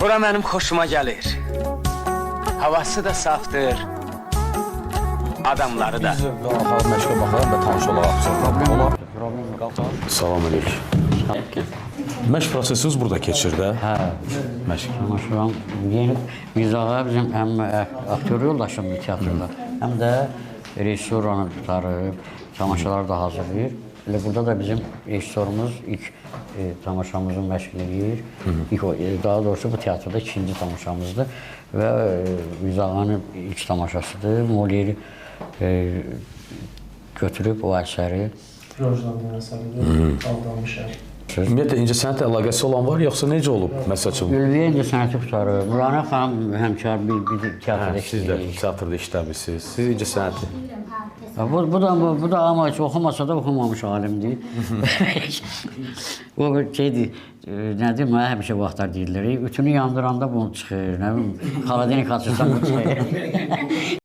Bura mənim xoşuma gəlir. Havası da safdır. Adamları da. Biz baxalım, məşqə baxalım və tanış olaraq. Salam əleykum. Məşq prosesiniz burada keçir də? Hə. Məşq. Tamaşadan yeni Mizağa bizim həm aktyor yoldaşımdır teatrda, həm də rejissoranı tutarıb, tamaşalar da hazırlayır. Elə burada da bizim rejissorumuz ilk tamaşamızın məşq edir. Daha doğrusu bu teatrda ikinci tamaşamızdır və Mizağanın ilk tamaşasıdır. Molieri götürüb o əsəri. Rojnanın əsəridir, Aldanmış ər. Ümumiyyətlə, incəsənətlə əlaqəsi olan var, yoxsa necə olub, məsəl üçün? Ülviyə incəsənəti qutarıb. Nurana xanım həmkar bir teatrda Siz də işləyir. teatrda işləmişsiniz. Siz incəsənəti. Bu da ama hiç oxumasa da oxumamış alimdir. O şeydir, nədir, mənə həmişə vaxtlar deyirlər, ütünü yandıranda bunu çıxır, nə bilim, xaladenik açırsan bu çıxır.